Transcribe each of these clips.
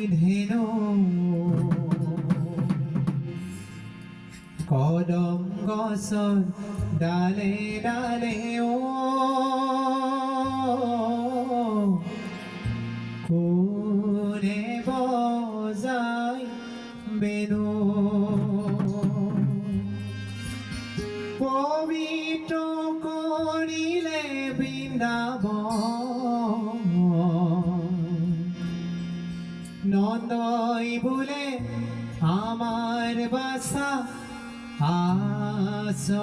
ধেনু কদম গছৰ ডালে ডালে কোনে বজাই বেনু পবিত্ৰ কৰিলে বৃন্দাবন নন্দই বোলে আমার বাসা আসলরে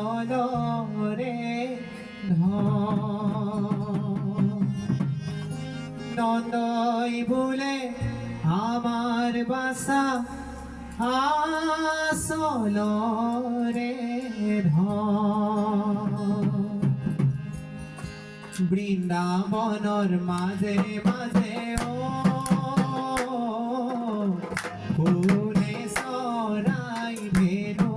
নন্দই বোলে আমার বাসা আসলরে বৃন্দাবনৰ মাঝে মাঝে কোনে চৰাই ধেনু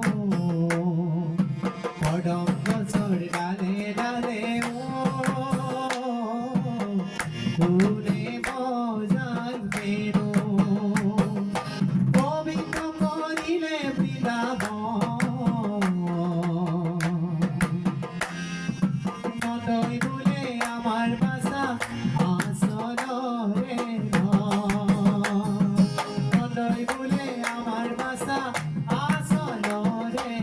কদম গছৰ ডালে ডালে কোনে বজাই বেনু পবিত্ৰ কৰিলে বৃন্দাবন নন্দই বোলে আমাৰ বাসা আসলরে নন্দই বোলে আমার বাসা আসলরে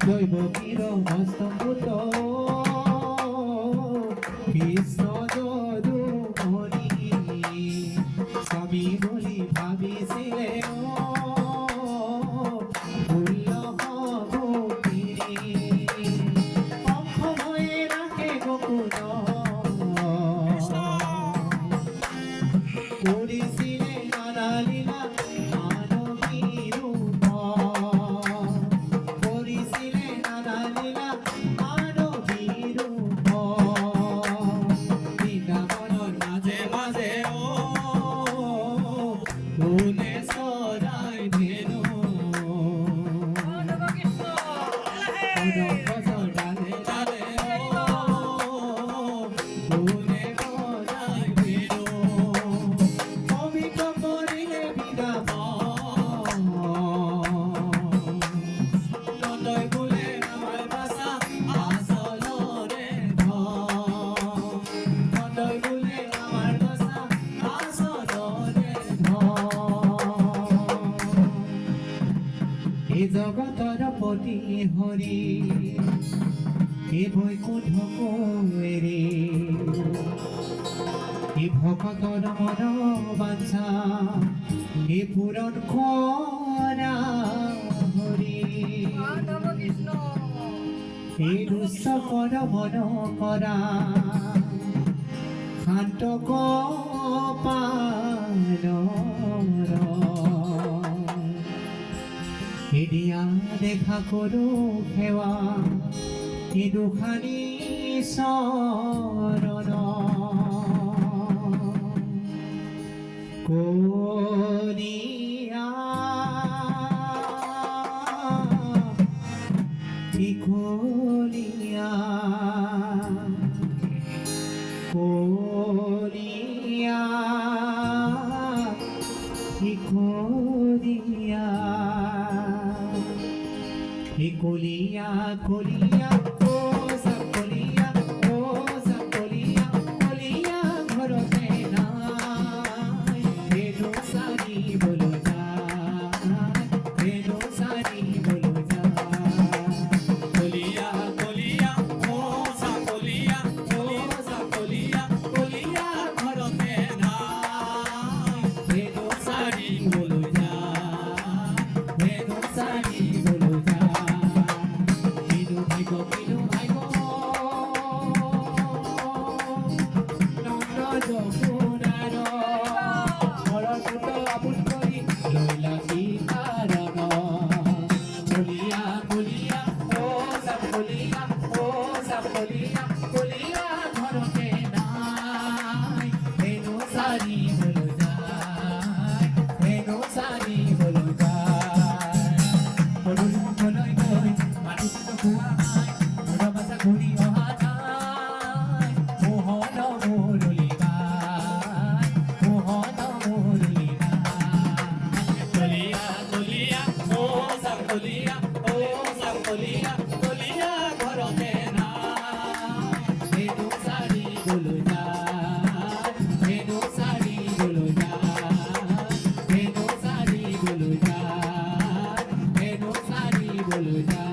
দৈবকীর হস্তম্ভূত কৃষ্ণ যদু মণি স্বামী বলি ভাবিছিলে অক্ষম হয়ে রাখে গোকুল করিছিলে নানা লীলা মানবী রূপ করিছিলে নানা লীলা মানবী রূপ বৃন্দাবনের মাঝে মাঝে কোনে চৰাই ধেনু কদম গছৰ ডালে ডালে কোনে বজাই বেনু পবিত্ৰ কৰিলে বৃন্দাবন নন্দই বোলে আমাৰ বাসা আসলরে নন্দই বোলে আমাৰ বাসা আসলরে এই জগতৰ পতি হৰি এই বৈকুণ্ঠ এৰি এই ভকতৰ মন বাঞ্ছা এই পূৰণ কৰা হৰি এই দুষ্ট কৰ মন কৰা শান্ত কপালৰ দিয়া দেখা করো সেৱা এই দুখানি চৰণ করিয়া করিয়া করিয়া করিয়া কলিয়া কলিয়া ও সব কলিয়া ও সব কলিয়া কলিয়া ঘরতে নাই হেনো সারি বলো যা হেনো সারি বলো যা কলিয়া কলিয়া ও সব কলিয়া ও সব কলিয়া কলিয়া ঘরতে নাই হেনো সারি বলো যা হেনো সারি বলো যা কলিয়া কলিয়া সারি বলো যায় হেনো সারি বলো যায় বলুন বলই বই মানুষ তো কুয়া নাই মোরা বাসা ঘুরি অহা যায় মোহন মুরলি গায় মোহন মুরলি গায় তলিয়া তলিয়া ও সাং তলিয়া তলিয়া ঘরতে না হেনো সারি বলো যায় হেনো সারি বলো যায় হেনো সারি বলো যায় হেনো সারি বলো যায়